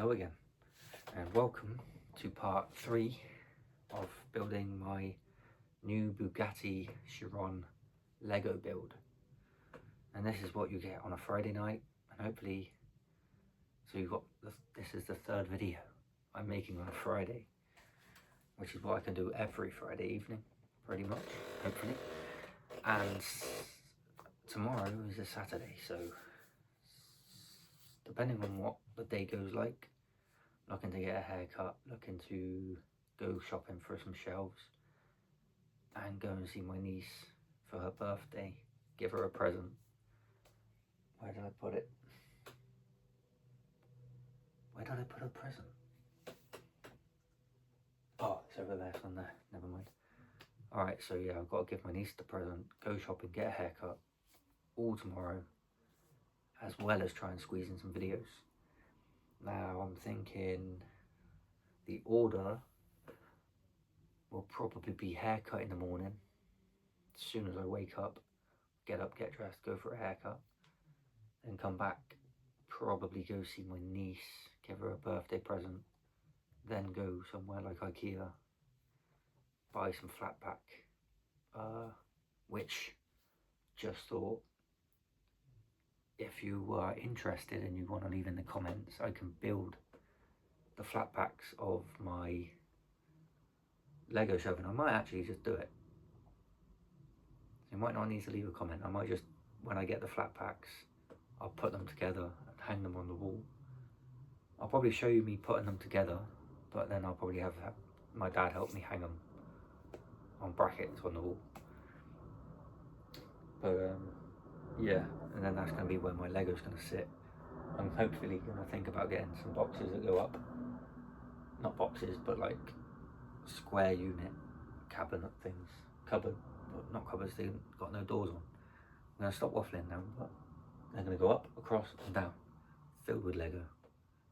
Hello again, and welcome to part 3 of building my new Bugatti Chiron Lego build. And this is what you get on a Friday night, and hopefully, so you've got, this is the third video I'm making on a Friday, which is what I can do every Friday evening, pretty much, hopefully. And tomorrow is a Saturday, so depending on what the day goes like, looking to get a haircut, looking to go shopping for some shelves, and go and see my niece for her birthday, give her a present. Where did I put it? Where did I put a present? Oh, it's over there, it's on there, never mind. Alright, so yeah, I've got to give my niece the present, go shopping, get a haircut, all tomorrow, as well as try and squeeze in some videos. Now I'm thinking the order will probably be haircut in the morning. As soon as I wake up, get up, get dressed, go for a haircut, then come back, probably go see my niece, give her a birthday present, then go somewhere like IKEA, buy some flat pack, which just thought, if you are interested and you want to leave in the comments, I can build the flat packs of my Lego shelving. I might actually just do it. You might not need to leave a comment. I might just, when I get the flat packs, I'll put them together and hang them on the wall. I'll probably show you me putting them together, but then I'll probably have my dad help me hang them on brackets on the wall. But yeah, and then that's going to be where my Lego's going to sit. I'm hopefully going to think about getting some boxes that go up. Not boxes, but like square unit cabinet things. Cupboard, but not cupboards, they've got no doors on. I'm going to stop waffling now, but they're going to go up, across and down, filled with Lego.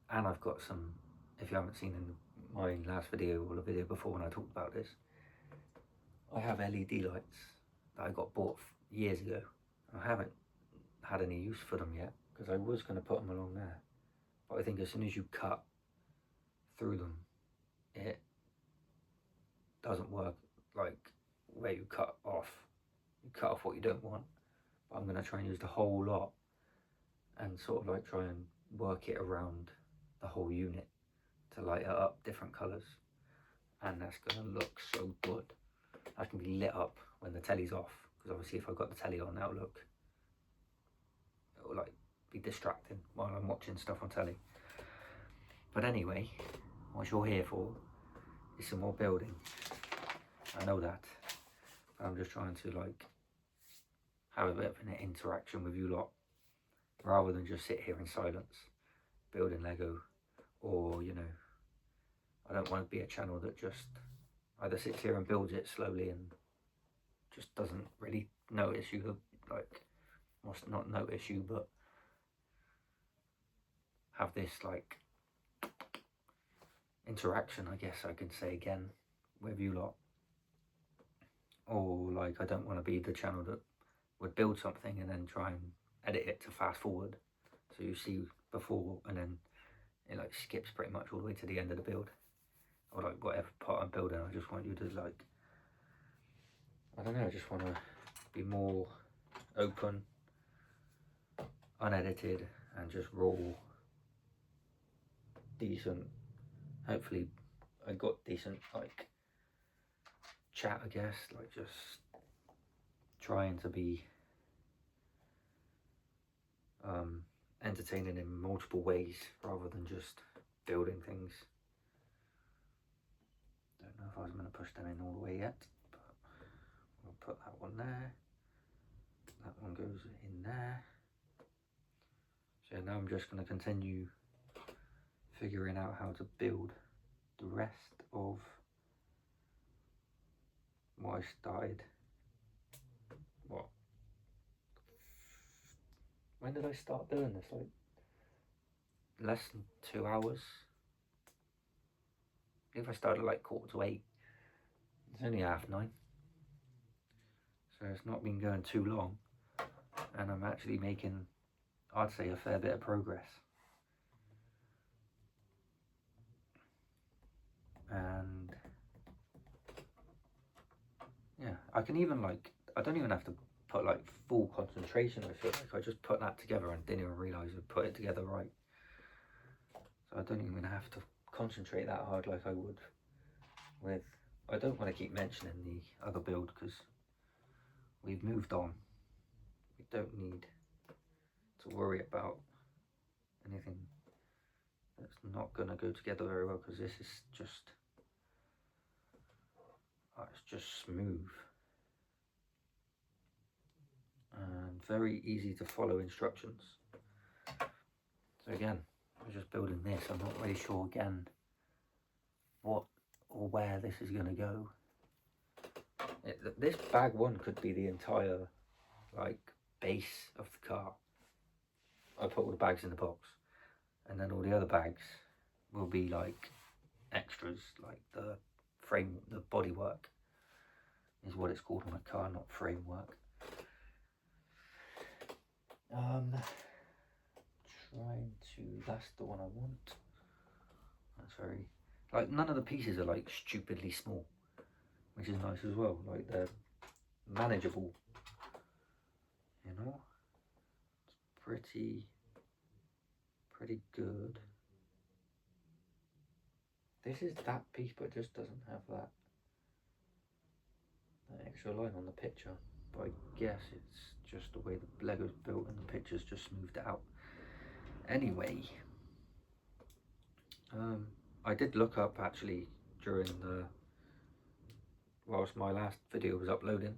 And I've got some, if you haven't seen in my last video or the video before when I talked about this, I have LED lights that I got bought years ago. I haven't had any use for them yet, because I was going to put them along there. But I think as soon as you cut through them, it doesn't work like where you cut off what you don't want. But I'm going to try and use the whole lot and sort of like try and work it around the whole unit to light it up different colours, and that's going to look so good. That can be lit up when the telly's off, because obviously if I've got the telly on, it'll like be distracting while I'm watching stuff on telly. But anyway, what you're here for is some more building. I know that, but I'm just trying to like have a bit of an interaction with you lot, rather than just sit here in silence building Lego. Or, you know, I don't want to be a channel that just either sits here and builds it slowly and just doesn't really notice you, like, must not notice you, but have this like interaction, I guess I can say again, with you lot. Or like, I don't want to be the channel that would build something and then try and edit it to fast forward, so you see before and then it like skips pretty much all the way to the end of the build, or like whatever part I'm building. I just want you to like, I don't know, I just want to be more open, unedited, and just raw, decent. Hopefully I got decent like chat, I guess, like just trying to be entertaining in multiple ways rather than just building things. Don't know if I was going to push them in all the way yet, but I'll put that one there. That one goes in there. So now I'm just going to continue figuring out how to build the rest of what I started. When did I start doing this? Like less than 2 hours. If I started like 7:45, it's only 9:30. So it's not been going too long, and I'm actually making, I'd say, a fair bit of progress. And yeah, I can even like, I don't even have to put like full concentration. I feel like I just put that together and didn't even realise I put it together right. So I don't even have to concentrate that hard like I would with, I don't want to keep mentioning the other build because we've moved on. We don't need to worry about anything that's not going to go together very well, because this is just, it's just smooth and very easy to follow instructions. So again, I'm just building this. I'm not really sure again what or where this is going to go. This bag one could be the entire like base of the car. I put all the bags in the box, and then all the other bags will be like extras, like the frame, the bodywork is what it's called on a car, not framework. Trying to, that's the one I want. That's very, like, none of the pieces are like stupidly small, which is nice as well. Like, they're manageable, you know. It's pretty good. This is that piece, but it just doesn't have that extra line on the picture. But I guess it's just the way the Lego's built and the picture's just smoothed it out. Anyway, I did look up actually during the, whilst my last video was uploading,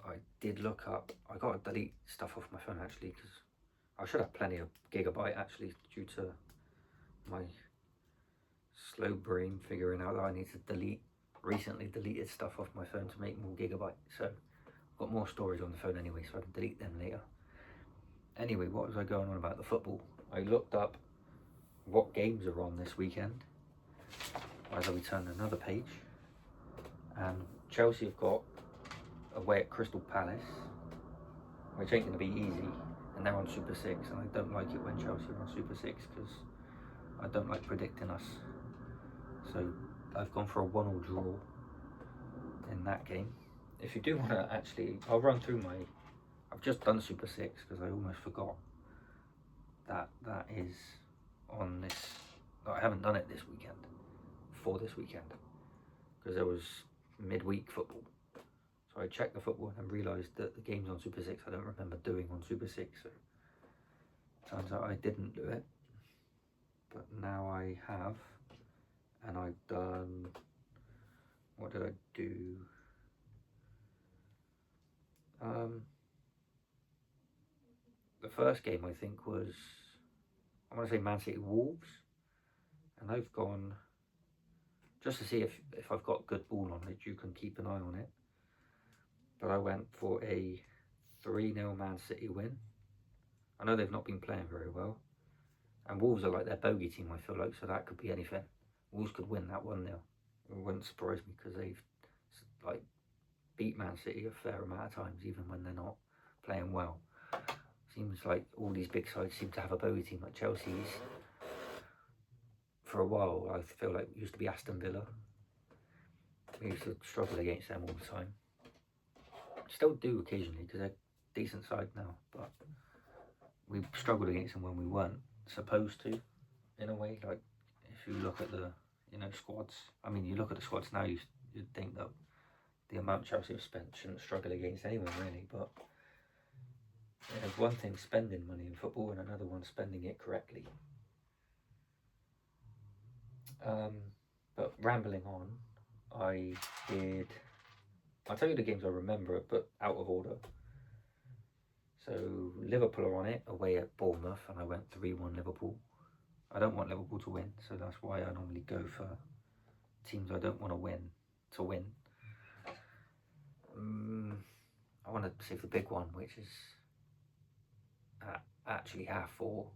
I did look up, I got to delete stuff off my phone actually, because I should have plenty of gigabyte actually, due to my slow brain figuring out that I need to recently deleted stuff off my phone to make more gigabyte. So I've got more storage on the phone anyway, so I can delete them later. Anyway, what was I going on about the football? I looked up what games are on this weekend as we turn another page, and Chelsea have got away at Crystal Palace, which ain't going to be easy, and they're on Super 6, and I don't like it when Chelsea are on Super 6 because I don't like predicting us. So I've gone for a 1-1 draw in that game. If you do want to actually, I'll run through I've just done Super 6 because I almost forgot that is on this. I haven't done it this weekend, for this weekend, because there was midweek football. So I checked the football and realised that the game's on Super 6 I don't remember doing on Super 6. So turns out I didn't do it, but now I have, and I've done, what did I do? The first game I think was, I want to say Man City Wolves, and I've gone, just to see if I've got good ball knowledge, you can keep an eye on it, but I went for a 3-0 Man City win. I know they've not been playing very well, and Wolves are like their bogey team, I feel like, so that could be anything. Wolves could win that 1-0. It wouldn't surprise me, because they've like beat Man City a fair amount of times, even when they're not playing well. Seems like all these big sides seem to have a bogey team, like Chelsea's. For a while, I feel like it used to be Aston Villa. We used to struggle against them all the time. Still do occasionally, because they're a decent side now, but we struggled against them when we weren't supposed to, in a way. Like, if you look at the, squads, I mean, you look at the squads now, you'd think that the amount Chelsea have spent shouldn't struggle against anyone really, but there's one thing spending money in football and another one spending it correctly. But rambling on, I'll tell you the games I remember, but out of order. So Liverpool are on it, away at Bournemouth, and I went 3-1 Liverpool. I don't want Liverpool to win, so that's why I normally go for teams I don't want to win. I want to save the big one, which is actually 4:30.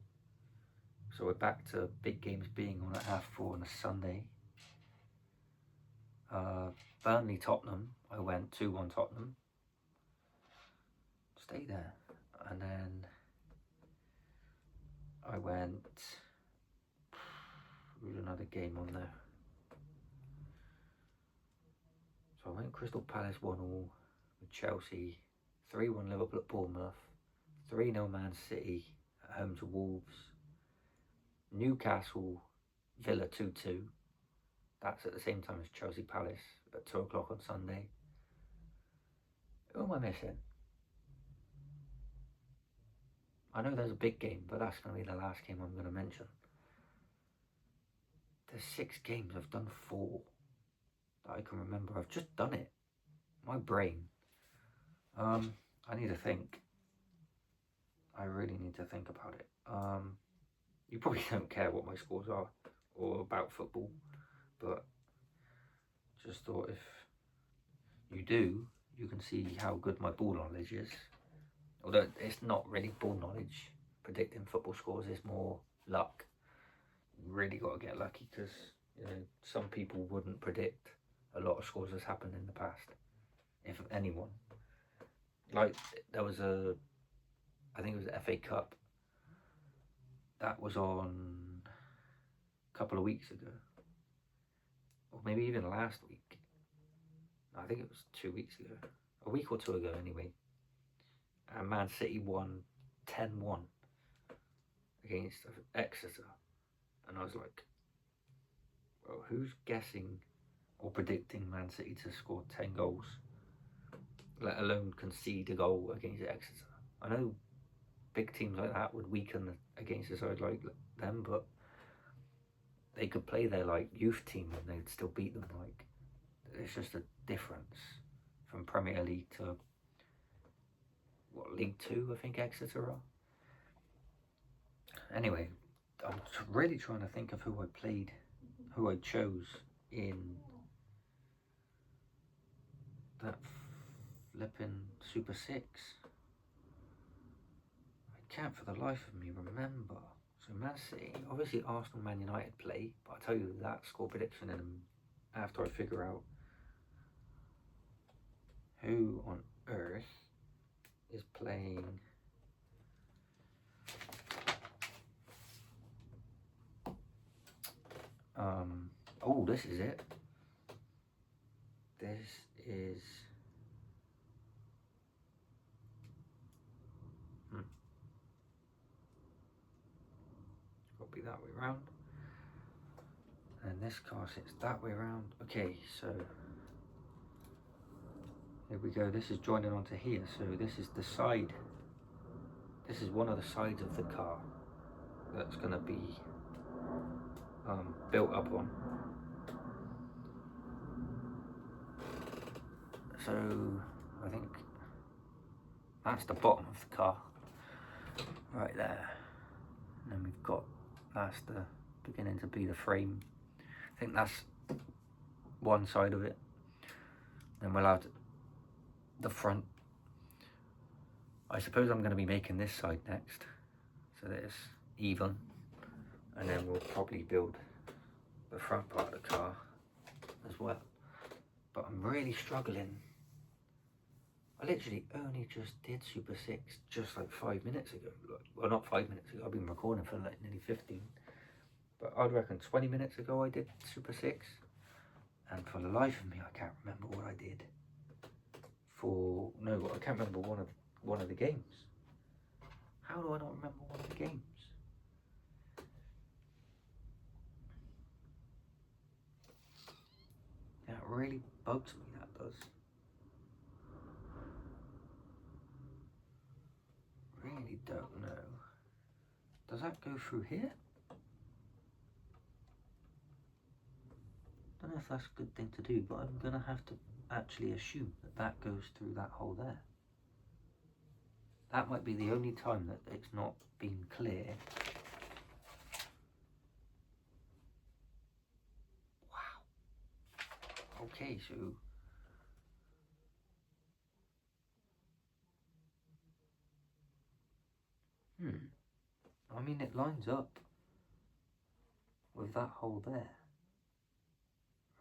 So we're back to big games being on at 4:30 on a Sunday. Burnley Tottenham, I went 2-1 Tottenham. Stay there. And then I went, there's another game on there. So I went Crystal Palace 1-1 with Chelsea, 3-1 Liverpool at Bournemouth, 3-0 Man City at home to Wolves, Newcastle Villa 2-2. That's at the same time as Chelsea Palace at 2 o'clock on Sunday. Who am I missing? I know there's a big game, but that's going to be the last game I'm going to mention. There's 6 games, I've done 4 that I can remember. I've just done it. My brain. I need to think. I really need to think about it. You probably don't care what my scores are or about football, but just thought if you do, you can see how good my ball knowledge is. Although it's not really ball knowledge, predicting football scores is more luck. You really got to get lucky because, you know, some people wouldn't predict a lot of scores that's happened in the past, if anyone. Like, there was I think it was the FA Cup, that was on a couple of weeks ago, or maybe even last week. I think it was 2 weeks ago, a week or 2 ago anyway, and Man City won 10-1 against Exeter, and I was like, well, who's guessing or predicting Man City to score 10 goals, let alone concede a goal against Exeter? I know big teams like that would weaken against a side like them, but they could play their like youth team and they'd still beat them. Like, it's just a difference from Premier League to what, League 2 I think Exeter are. Anyway, I'm really trying to think of who I chose in that flipping Super 6. I can't for the life of me remember. So Man City, obviously Arsenal, Man United play, but I'll tell you that score prediction in after I figure out who on earth is playing oh, this is it. This is got to be that way round, and this car sits that way round. Okay, so here we go. This is joining onto here, so this is the side. This is one of the sides of the car that's going to be built up on. So I think that's the bottom of the car, right there. And then we've got, that's the beginning to be the frame. I think that's one side of it. Then we'll add the front. I suppose I'm going to be making this side next, so that it's even. And then we'll probably build the front part of the car as well. But I'm really struggling. I literally only just did Super 6 just like 5 minutes ago. Well, not 5 minutes ago, I've been recording for like nearly 15. But I'd reckon 20 minutes ago I did Super 6. And for the life of me, I can't remember what I did. I can't remember one of the games. How do I not remember one of the games? That really bugs me, that does. Really don't know. Does that go through here? Don't know if that's a good thing to do, but I'm gonna have to actually assume that goes through that hole there. That might be the only time that it's not been clear. Wow. Okay, so I mean, it lines up with that hole there,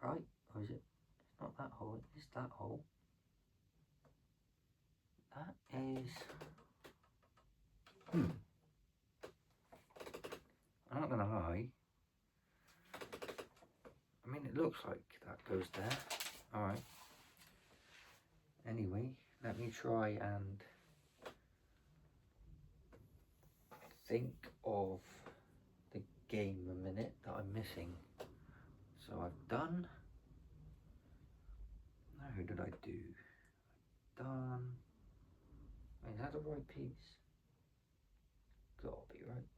right? Or is it? It's not that hole, it is that hole. That is... I'm not gonna lie. I mean, it looks like that goes there. Alright. Anyway, let me try and think of the game a minute that I'm missing. So I've done, now who did I do? Done, is that the right piece? Gotta be right.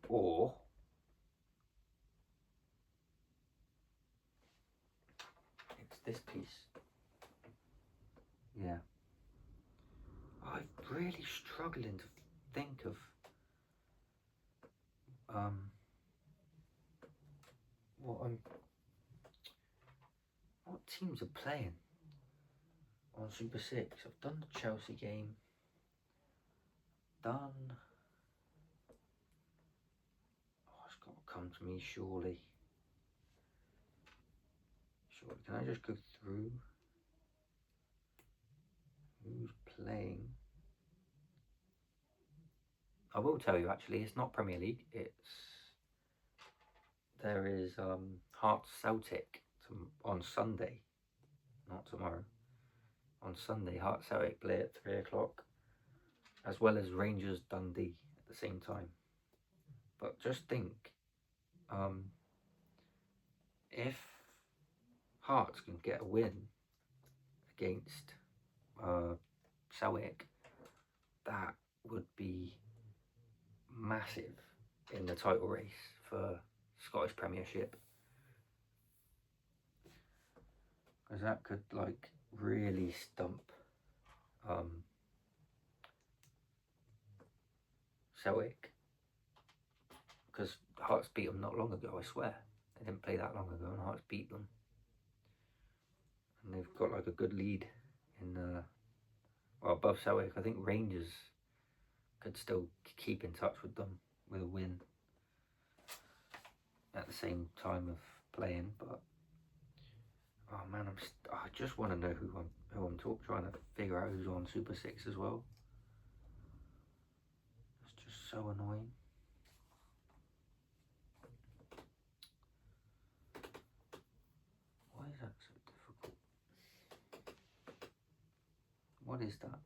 Or it's this piece. Yeah. I'm really struggling to think of what teams are playing on Super 6. I've done the Chelsea game. Done. Oh, it's got to come to me surely. Surely. Can I just go through who's playing? I will tell you actually, it's not Premier League. There is Hearts Celtic on Sunday, not tomorrow. On Sunday, Hearts Celtic play at 3 o'clock, as well as Rangers Dundee at the same time. But just think, if Hearts can get a win against Celtic, that would be massive in the title race for Scottish Premiership, because that could like really stump Celtic, because Hearts beat them not long ago, I swear. They didn't play that long ago and Hearts beat them, and they've got like a good lead in well, above Celtic. I think Rangers could still keep in touch with them with a win at the same time of playing. But oh man, I just want to know who I'm trying to figure out who's on Super 6 as well. It's just so annoying. Why is that so difficult? What is that?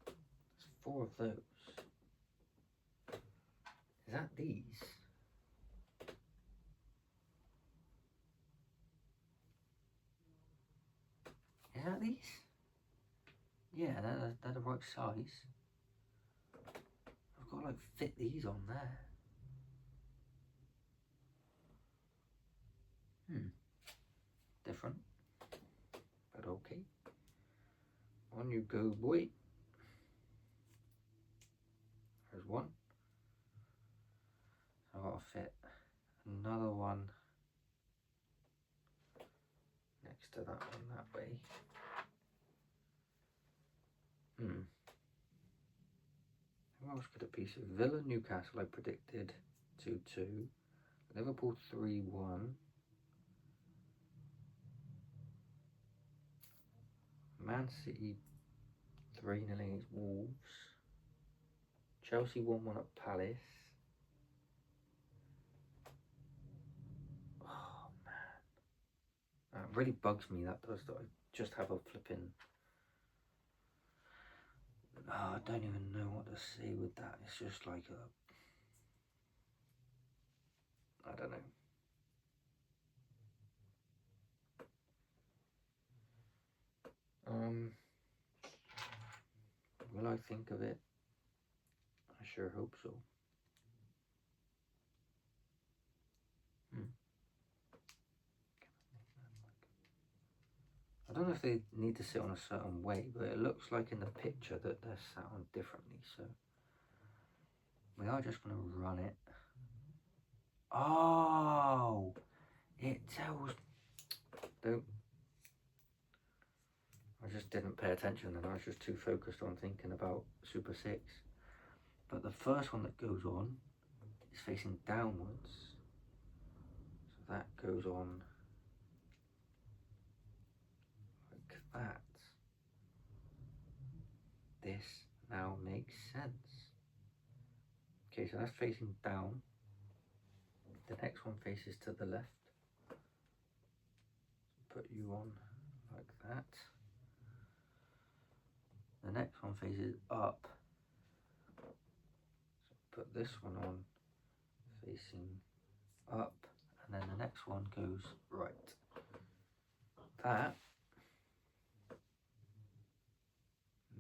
There's 4 of those. Is that these? Is that these? Yeah, they're the right size. I've got to like fit these on there. Different, but okay. On you go, boy. There's one. I've got to fit another one next to that one that way. Who else could it be? So Villa, Newcastle, I predicted 2-2. Liverpool 3-1. Man City 3-0 against Wolves. Chelsea 1-1 at Palace. Oh man, that really bugs me. That does. That I just have a flipping. Oh, I don't even know what to say with that. It's just like I don't know. Will I think of it? I sure hope so. I don't know if they need to sit on a certain way, but it looks like in the picture that they're sat on differently, so we are just going to run it. Oh, it tells. Don't. I just didn't pay attention, and I was just too focused on thinking about Super 6. But the first one that goes on is facing downwards, so that goes on like that. This now makes sense. Okay, so that's facing down. The next one faces to the left. So put you on like that. that. The next one faces up. So put this one on facing up, and then the next one goes right. That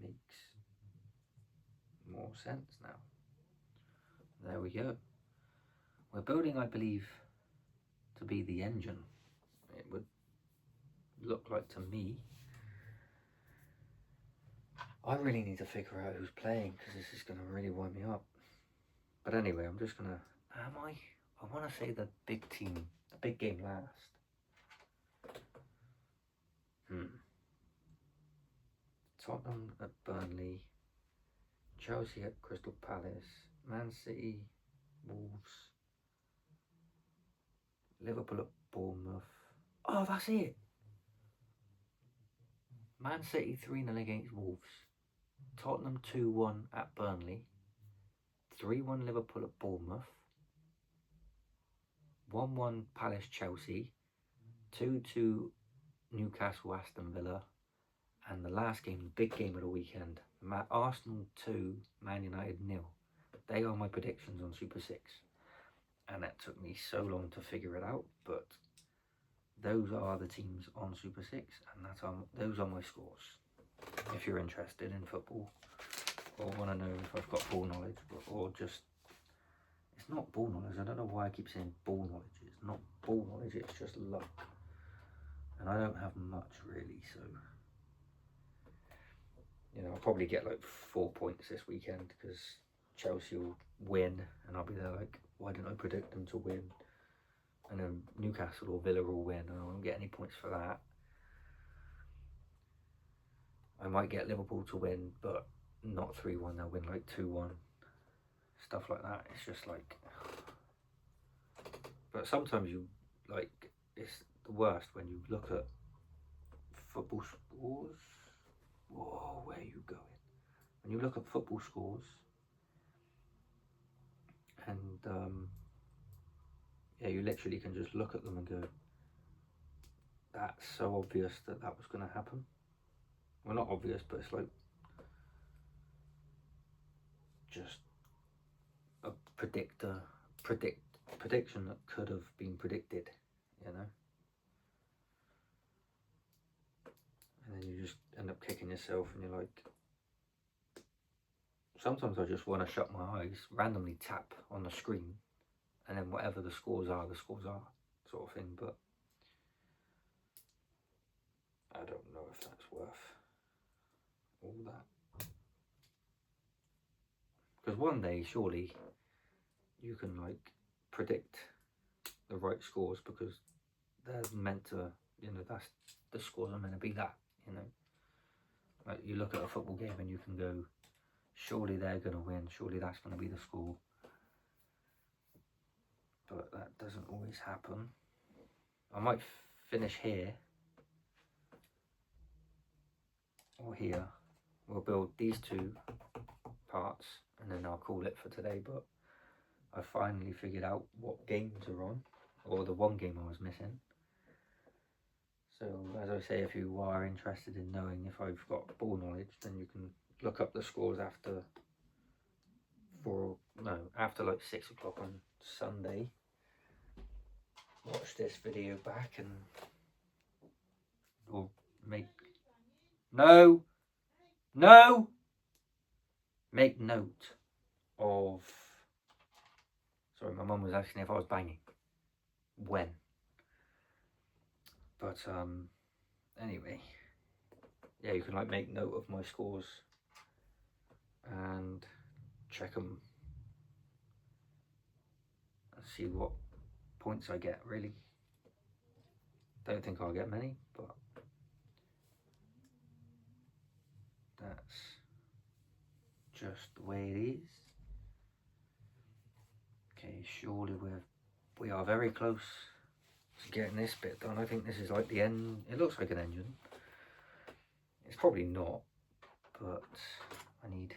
makes more sense now. There we go. We're building, I believe, to be the engine. It would look like to me. I really need to figure out who's playing, because this is going to really wind me up. But anyway, I'm just going to... I want to say the big team, the big game last. Tottenham at Burnley, Chelsea at Crystal Palace, Man City, Wolves, Liverpool at Bournemouth. Oh, that's it. Man City 3-0 against Wolves, Tottenham 2-1 at Burnley, 3-1 Liverpool at Bournemouth, 1-1 Palace Chelsea, 2-2 Newcastle Aston Villa, and the last game, the big game of the weekend, Arsenal 2, Man United 0. They are my predictions on Super 6. And that took me so long to figure it out, but those are the teams on Super 6, and those are my scores. If you're interested in football, or want to know if I've got ball knowledge, or just... It's not ball knowledge, I don't know why I keep saying ball knowledge. It's not ball knowledge, it's just luck. And I don't have much really, so... You know, I'll probably get like 4 points this weekend, because Chelsea will win, and I'll be there like, why didn't I predict them to win? And then Newcastle or Villa will win, and I won't get any points for that. I might get Liverpool to win, but not 3-1, they'll win like 2-1. Stuff like that, it's just like... But sometimes you, like, it's the worst when you look at football scores. Whoa, where are you going? When you look at football scores, and yeah, you literally can just look at them and go, that's so obvious that was going to happen. Well, not obvious, but it's like just a prediction that could have been predicted, you know. And then you just end up kicking yourself, and you're like, sometimes I just want to shut my eyes, randomly tap on the screen, and then whatever the scores are, sort of thing. But I don't know if that's worth all that. Because one day, surely, you can, like, predict the right scores, because they're meant to, you know, that's the scores are meant to be that, you know. Like, you look at a football game and you can go, surely they're going to win, surely that's going to be the score. But that doesn't always happen. I might finish here or here. We'll build these 2 parts and then I'll call it for today. But I finally figured out what games are on, or the one game I was missing. So as I say, if you are interested in knowing if I've got ball knowledge, then you can look up the scores after like 6 o'clock on Sunday. Watch this video back and or make make note of... Sorry, my mum was asking if I was banging. When? But anyway, yeah, you can like make note of my scores and check them and see what points I get. Really, don't think I'll get many, but that's just the way it is. Okay, surely we are very close to getting this bit done. I think this is like the end. It looks like an engine. It's probably not, but I need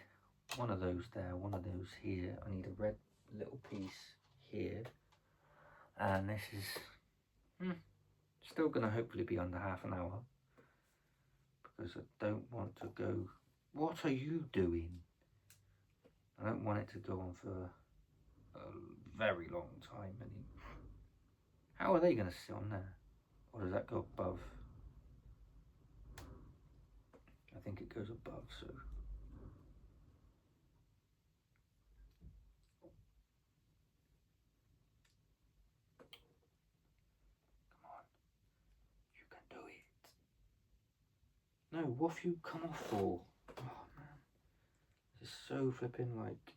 one of those there, one of those here. I need a red little piece here, and this is still gonna hopefully be under half an hour. because I don't want to go. What are you doing? I don't want it to go on for a very long time. How are they going to sit on there? Or does that go above? I think it goes above, so. Come on. You can do it. No, what have you come off for? Oh man. This is so flipping like.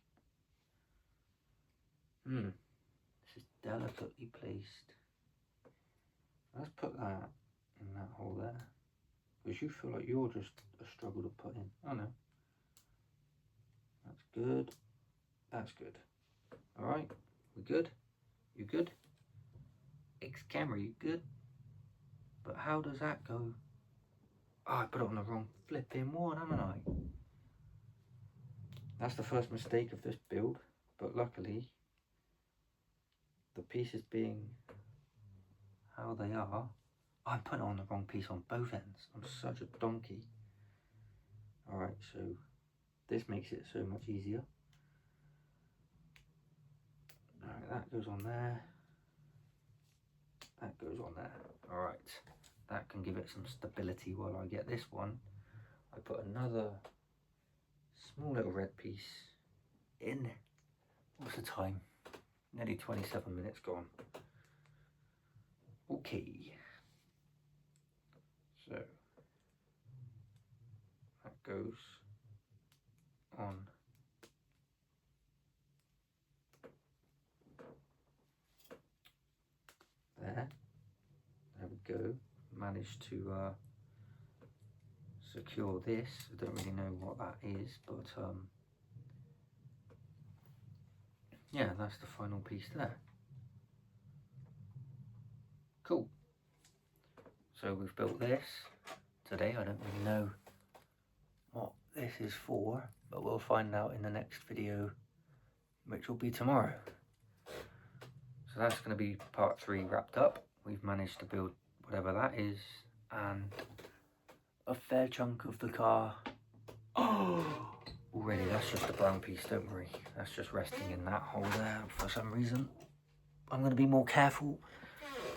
This is delicately placed. Let's put that in that hole there. Because you feel like you're just a struggle to put in. Oh no. That's good. That's good. Alright. We good? You good? Camera, you good? But how does that go? Oh, I put it on the wrong flipping one, haven't I? That's the first mistake of this build. But luckily, the pieces being how they are, I put it on the wrong piece on both ends. I'm such a donkey. Alright, so this makes it so much easier. Alright, that goes on there. That goes on there. Alright, that can give it some stability while I get this one. I put another small little red piece in. What's the time? Nearly 27 minutes gone. Okay. So that goes on there. There we go. Managed to secure this. I don't really know what that is, but yeah, that's the final piece there. Cool. So we've built this today. I don't really know what this is for, but we'll find out in the next video, which will be tomorrow. So that's going to be part 3 wrapped up. We've managed to build whatever that is, and a fair chunk of the car. Oh, already that's just a brown piece, don't worry. That's just resting in that hole there for some reason. I'm going to be more careful.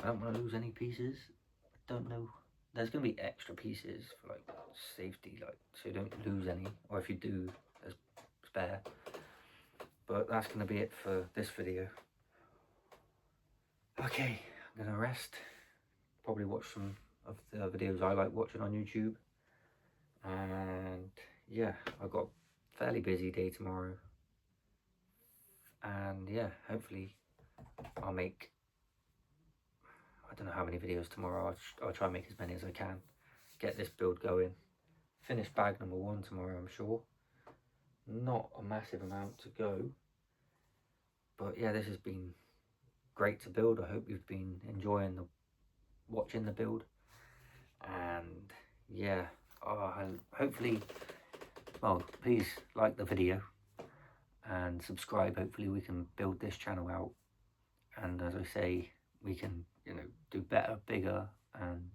I don't want to lose any pieces. I don't know. There's going to be extra pieces for like safety, like so you don't lose any, or if you do, there's spare. But that's going to be it for this video. Okay, I'm going to rest. Probably watch some of the videos I like watching on YouTube. And yeah, I've got a fairly busy day tomorrow. And yeah, hopefully I'll make, I don't know how many videos tomorrow. I'll try and make as many as I can. Get this build going. Finish bag number 1 tomorrow, I'm sure. Not a massive amount to go. But yeah, this has been great to build. I hope you've been enjoying watching the build. And yeah, hopefully, well, please like the video and subscribe. Hopefully we can build this channel out, and as I say, we can, you know, do better, bigger, and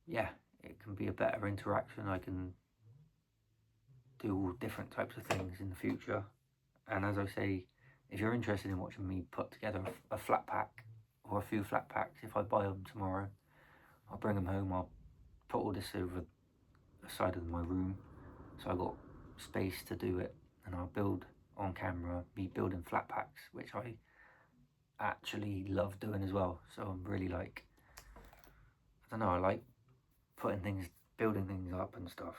yeah, it can be a better interaction. I can do all different types of things in the future. And as I say, if you're interested in watching me put together a flat pack or a few flat packs, if I buy them tomorrow, I'll bring them home. I'll put all this over the side of my room, so I've got space to do it, and I'll build on camera, me building flat packs, which I actually love doing as well. So I'm really like, I don't know, I like building things up and stuff,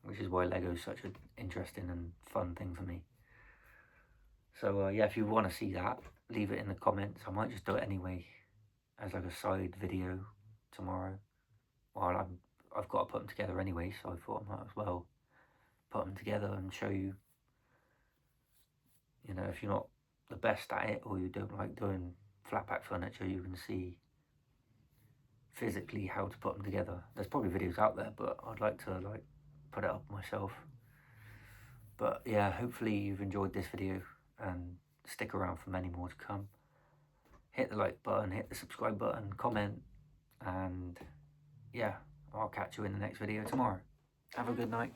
which is why Lego is such an interesting and fun thing for me. So yeah, if you want to see that, leave it in the comments. I might just do it anyway as like a side video tomorrow. Well, I've got to put them together anyway, so I thought I might as well put them together and show you. You know, if you're not the best at it, or you don't like doing flat pack furniture, you can see physically how to put them together. There's probably videos out there, but I'd like to like put it up myself. But yeah, hopefully you've enjoyed this video and stick around for many more to come. Hit the like button, hit the subscribe button, comment, and yeah, I'll catch you in the next video tomorrow. Have a good night.